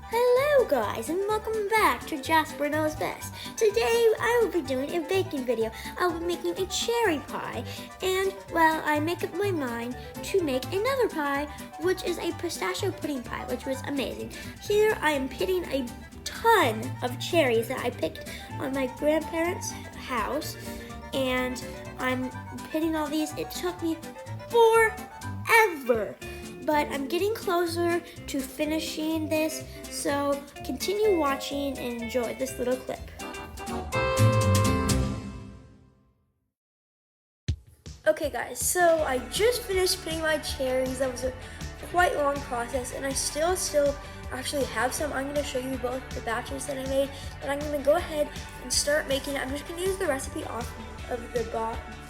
Hello guys and welcome back to Jasper Knows Best. Today I will be doing a baking video. I will be making a cherry pie and well I make up my mind to make another pie which is a pistachio pudding pie which was amazing. Here I am pitting a ton of cherries that I picked on my grandparents' house and I'm pitting all these. It took me forever. But I'm getting closer to finishing this, so continue watching and enjoy this little clip. Okay guys, so I just finished pitting my cherries. That was a quite long process and I still actually have some. I'm going to show you both the batches that I made, and I'm going to go ahead and start making it. I'm just going to use the recipe off of the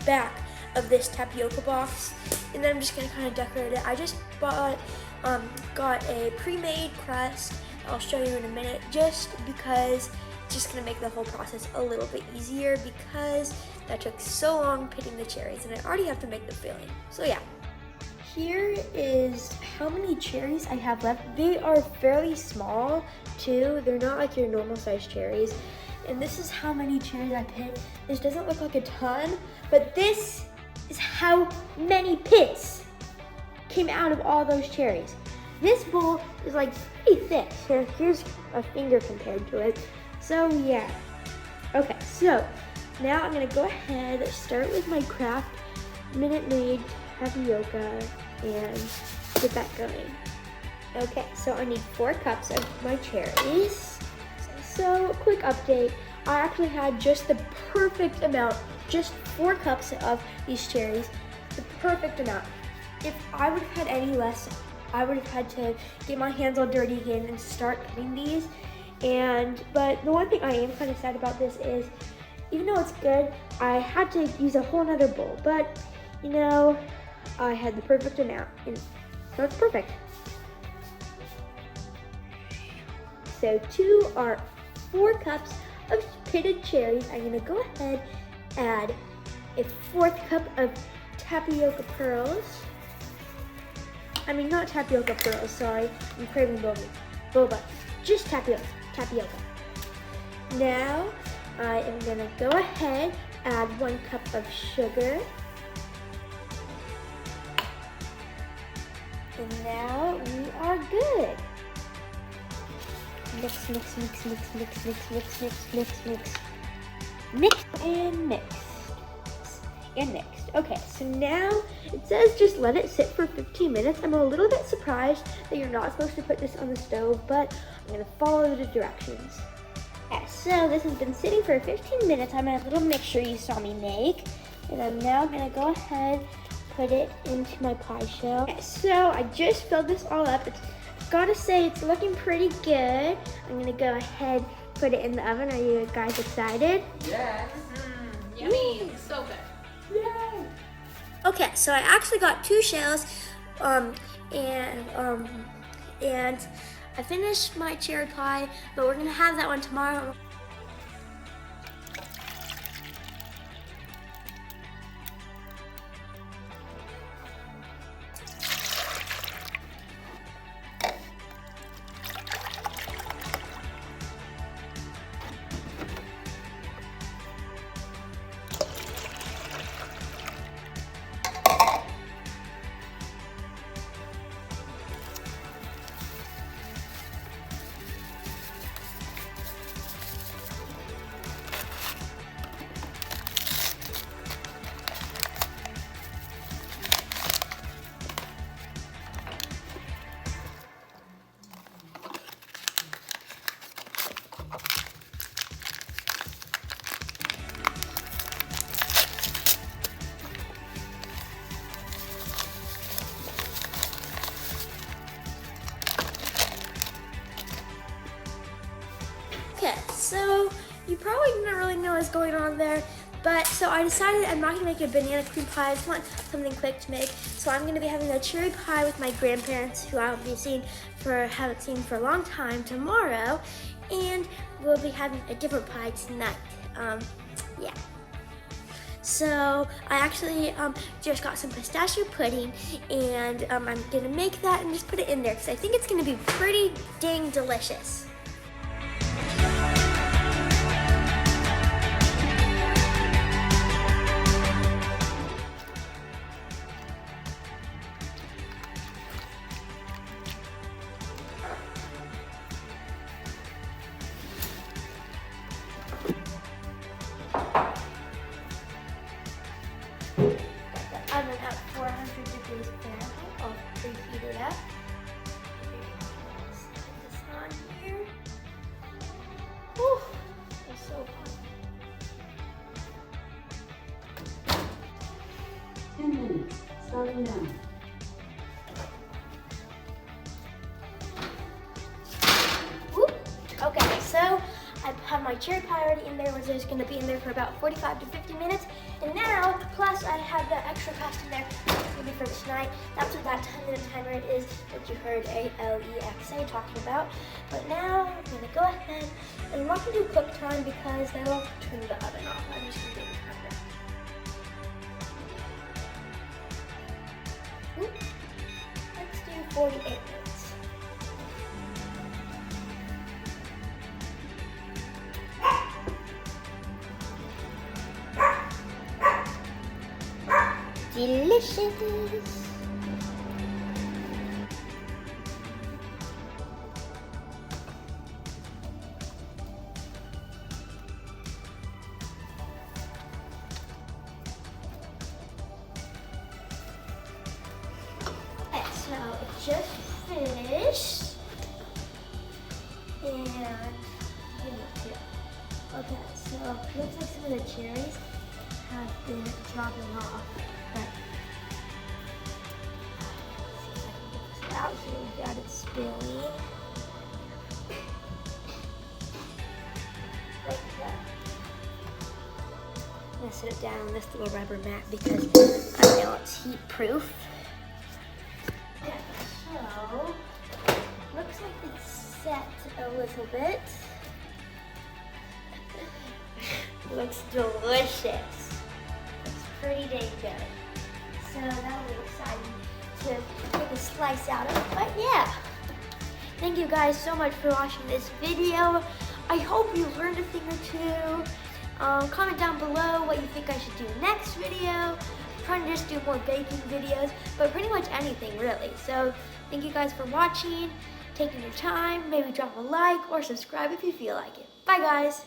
back of this tapioca box, and then I'm just going to kind of decorate it. I just got a pre-made crust. I'll show you in a minute just because it's just going to make the whole process a little bit easier because that took so long pitting the cherries and I already have to make the filling. So yeah. Here is how many cherries I have left. They are fairly small too. They're not like your normal size cherries. And this is how many cherries I picked. This doesn't look like a ton, but this is how many pits came out of all those cherries. This bowl is like pretty thick. So here's a finger compared to it. So yeah. Okay, so now I'm gonna go ahead and start with my Kraft Minute Maid tapioca and get that going. Okay, so I need 4 cups of my cherries. So quick update, I actually had just the perfect amount, just 4 cups of these cherries, the perfect amount. If I would have had any less, I would have had to get my hands all dirty again and start cutting these. But the one thing I am kind of sad about this is, even though it's good, I had to use a whole nother bowl, but you know, I had the perfect amount, and so it's perfect. So 2 are 4 cups of pitted cherries. I'm gonna go ahead, add a 4th cup of tapioca pearls. I mean, not tapioca pearls, sorry. I'm craving boba. Just tapioca. Now, I am gonna go ahead, add 1 cup of sugar. And now we are good. Mix, mix, mix, mix, mix, mix, mix, mix, mix, mix. Mix and mix. And mixed. Okay, so now it says just let it sit for 15 minutes. I'm a little bit surprised that you're not supposed to put this on the stove, but I'm gonna follow the directions. Okay, so this has been sitting for 15 minutes. I made a little mixture you saw me make. And I'm now gonna go ahead, put it into my pie shell. Okay, so I just filled this all up. Gotta say it's looking pretty good. I'm gonna go ahead, put it in the oven. Are you guys excited? Yes. Yummy. So good. Yay! Okay, so I actually got 2 shells, and I finished my cherry pie, but we're gonna have that one tomorrow. Okay, so you probably didn't really know what's going on there, but so I decided I'm not gonna make a banana cream pie. I just want something quick to make. So I'm gonna be having a cherry pie with my grandparents, who haven't seen for a long time, tomorrow, and we'll be having a different pie tonight. Yeah. So I actually just got some pistachio pudding, and I'm gonna make that and just put it in there because I think it's gonna be pretty dang delicious. Oven at 400 degrees Fahrenheit. I'll preheat it up. Put this on here. Whew, it's so hot. 10 minutes, starting now. Whoop. Okay, so I have my cherry pie already in there, which is going to be in there for about 45 to 50 minutes. And now, plus I have the extra crust in there, it's going to be for tonight. That's what that 10-minute timer is that you heard Alexa talking about. But now, I'm going to go ahead, and I'm not going to do cook time because then I'll turn the oven off. I'm just going to do the timer. Whoop. Let's do 48 minutes. Delicious. Okay, so it just finished. And okay, so it looks like some of the cherries have been dropping off. But see if I can get this out here without it spilling. Like that. I'm gonna sit it down on this little rubber mat because I know it's heat proof. Okay, so looks like it's set a little bit. Looks delicious. It's pretty dang good. So that'll be exciting to take a slice out of it. But yeah, thank you guys so much for watching this video. I hope you learned a thing or two. Comment down below what you think I should do next video. I'm trying to just do more baking videos, but pretty much anything really. So thank you guys for watching, taking your time. Maybe drop a like or subscribe if you feel like it. Bye guys.